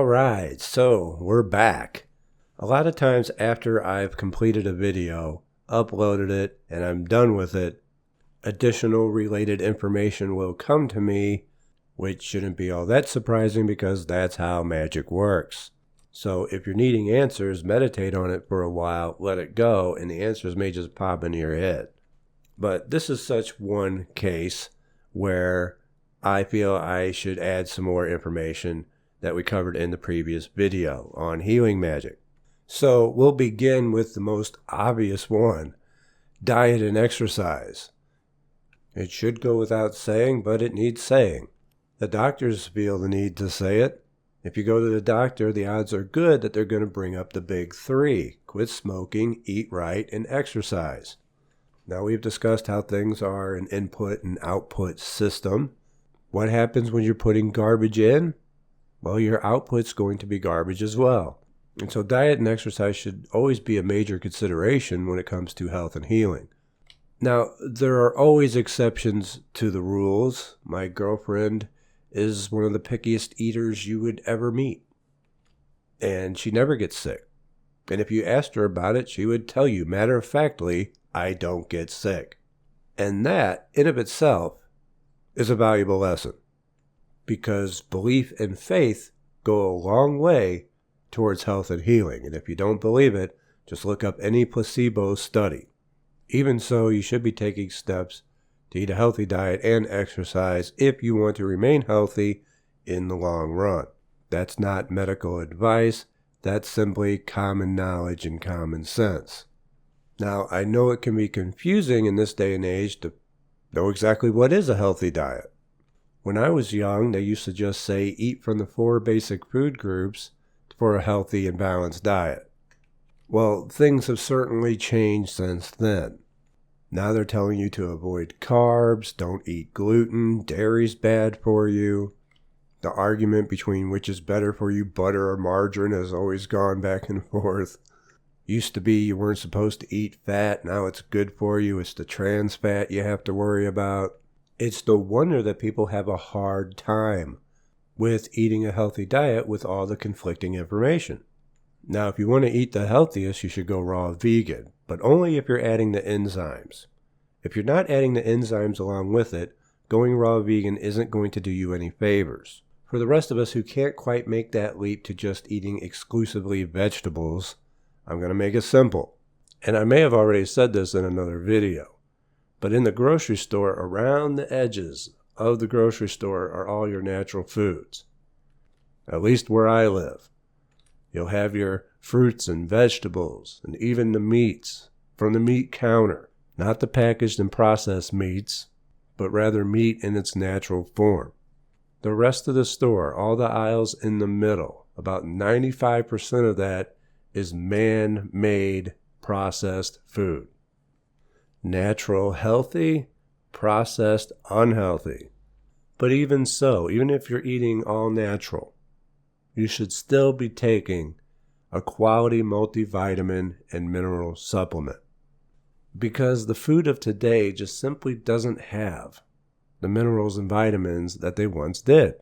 Alright, so we're back. A lot of times after I've completed a video, uploaded it, and I'm done with it, additional related information will come to me, which shouldn't be all that surprising because that's how magic works. So if you're needing answers, meditate on it for a while, let it go, and the answers may just pop into your head. But this is such one case where I feel I should add some more information that we covered in the previous video on healing magic. So we'll begin with the most obvious one, diet and exercise. It should go without saying, but it needs saying. The doctors feel the need to say it. If you go to the doctor, the odds are good that they're going to bring up the big three: quit smoking, eat right, and exercise. Now we've discussed how things are an input and output system. What happens when you're putting garbage in? Well, your output's going to be garbage as well. And so diet and exercise should always be a major consideration when it comes to health and healing. Now, there are always exceptions to the rules. My girlfriend is one of the pickiest eaters you would ever meet. And she never gets sick. And if you asked her about it, she would tell you matter-of-factly, I don't get sick. And that, in of itself, is a valuable lesson. Because belief and faith go a long way towards health and healing. And if you don't believe it, just look up any placebo study. Even so, you should be taking steps to eat a healthy diet and exercise if you want to remain healthy in the long run. That's not medical advice. That's simply common knowledge and common sense. Now, I know it can be confusing in this day and age to know exactly what is a healthy diet. When I was young, they used to just say eat from the 4 basic food groups for a healthy and balanced diet. Well, things have certainly changed since then. Now they're telling you to avoid carbs, don't eat gluten, dairy's bad for you. The argument between which is better for you, butter or margarine, has always gone back and forth. Used to be you weren't supposed to eat fat, now it's good for you. It's the trans fat you have to worry about. It's no wonder that people have a hard time with eating a healthy diet with all the conflicting information. Now, if you want to eat the healthiest, you should go raw vegan, but only if you're adding the enzymes. If you're not adding the enzymes along with it, going raw vegan isn't going to do you any favors. For the rest of us who can't quite make that leap to just eating exclusively vegetables, I'm going to make it simple. And I may have already said this in another video, but in the grocery store, around the edges of the grocery store are all your natural foods. At least where I live. You'll have your fruits and vegetables, and even the meats from the meat counter. Not the packaged and processed meats, but rather meat in its natural form. The rest of the store, all the aisles in the middle, about 95% of that is man-made processed food. Natural, healthy, processed, unhealthy. But even so, even if you're eating all natural, you should still be taking a quality multivitamin and mineral supplement. Because the food of today just simply doesn't have the minerals and vitamins that they once did.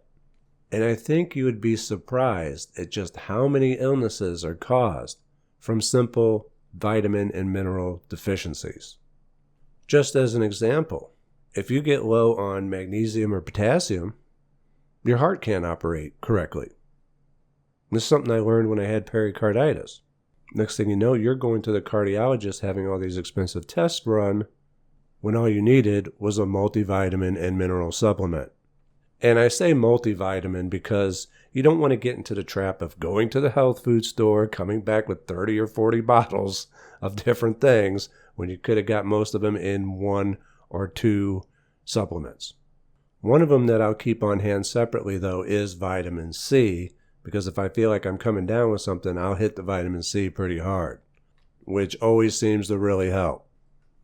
And I think you would be surprised at just how many illnesses are caused from simple vitamin and mineral deficiencies. Just as an example, if you get low on magnesium or potassium, your heart can't operate correctly. This is something I learned when I had pericarditis. Next thing you know, you're going to the cardiologist having all these expensive tests run when all you needed was a multivitamin and mineral supplement. And I say multivitamin because you don't want to get into the trap of going to the health food store, coming back with 30 or 40 bottles of different things when you could have got most of them in 1 or 2 supplements. One of them that I'll keep on hand separately, though, is vitamin C, because if I feel like I'm coming down with something, I'll hit the vitamin C pretty hard, which always seems to really help.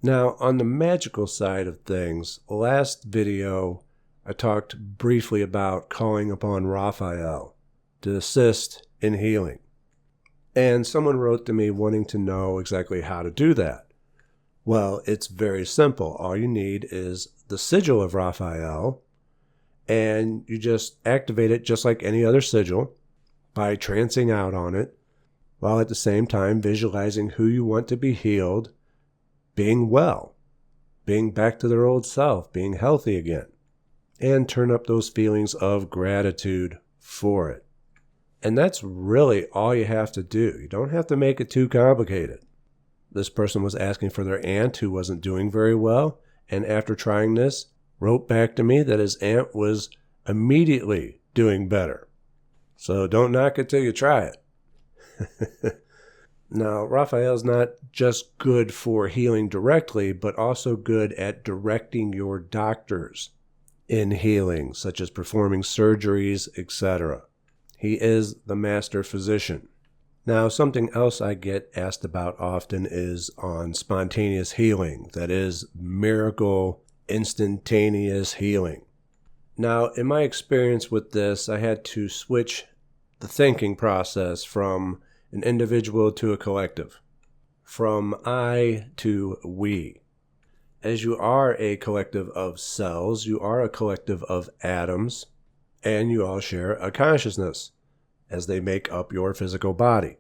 Now, on the magical side of things, last video I talked briefly about calling upon Raphael to assist in healing. And someone wrote to me wanting to know exactly how to do that. Well, it's very simple. All you need is the sigil of Raphael, and you just activate it just like any other sigil. by trancing out on it, while at the same time visualizing who you want to be healed, being well, being back to their old self, being healthy again, and turn up those feelings of gratitude for it. And that's really all you have to do. You don't have to make it too complicated. This person was asking for their aunt who wasn't doing very well, and after trying this, wrote back to me that his aunt was immediately doing better. So don't knock it till you try it. Now, Raphael's not just good for healing directly, but also good at directing your doctors in healing, such as performing surgeries, etc. He is the master physician. Now, something else I get asked about often is on spontaneous healing, that is, miracle, instantaneous healing. Now, in my experience with this, I had to switch the thinking process from an individual to a collective, from I to we. As you are a collective of cells, you are a collective of atoms, and you all share a consciousness as they make up your physical body.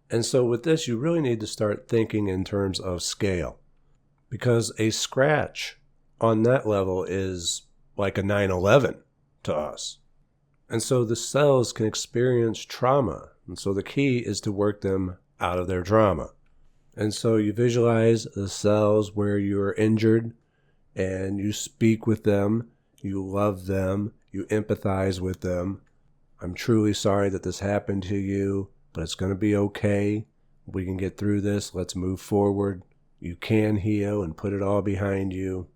And so with this, you really need to start thinking in terms of scale, because a scratch on that level is like a 9/11 to us. And so the cells can experience trauma, and so the key is to work them out of their trauma. And so you visualize the cells where you're injured, and you speak with them, you love them, you empathize with them. I'm truly sorry that this happened to you, but it's going to be okay. We can get through this. Let's move forward. You can heal and put it all behind you.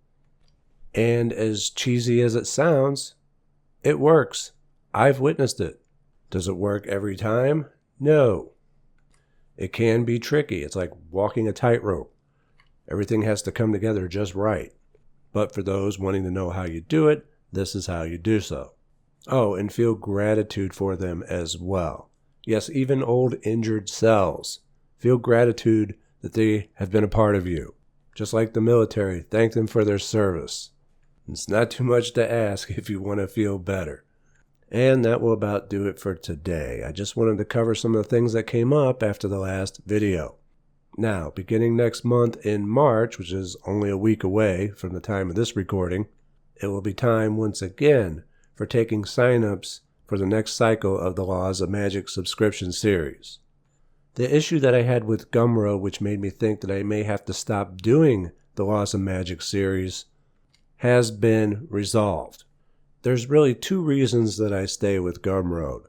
And as cheesy as it sounds, it works. I've witnessed it. Does it work every time? No. It can be tricky. It's like walking a tightrope. Everything has to come together just right. But for those wanting to know how you do it, this is how you do so. Oh, and feel gratitude for them as well. Yes, even old injured cells. Feel gratitude that they have been a part of you. Just like the military, thank them for their service. It's not too much to ask if you want to feel better. And that will about do it for today. I just wanted to cover some of the things that came up after the last video. Now, beginning next month in March, which is only a week away from the time of this recording, it will be time once again for taking signups for the next cycle of the Laws of Magic subscription series. The issue that I had with Gumroad, which made me think that I may have to stop doing the Laws of Magic series, has been resolved. There's really two reasons that I stay with Gumroad.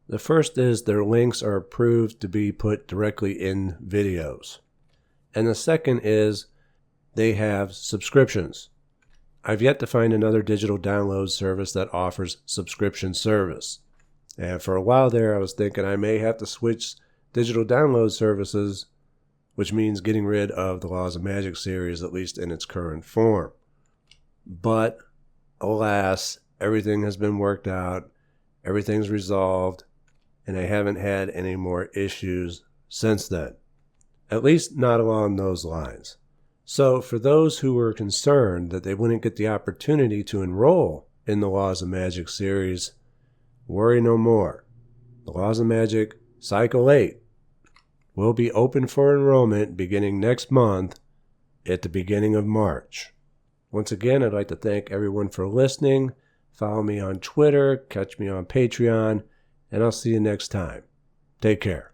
The first is their links are approved to be put directly in videos. And the second is they have subscriptions. I've yet to find another digital download service that offers subscription service. And for a while there, I was thinking I may have to switch digital download services, which means getting rid of the Laws of Magic series, at least in its current form. But, alas, everything has been worked out, everything's resolved, and I haven't had any more issues since then. At least not along those lines. So for those who were concerned that they wouldn't get the opportunity to enroll in the Laws of Magic series, worry no more. The Laws of Magic Cycle 8 will be open for enrollment beginning next month at the beginning of March. Once again, I'd like to thank everyone for listening. Follow me on Twitter, catch me on Patreon, and I'll see you next time. Take care.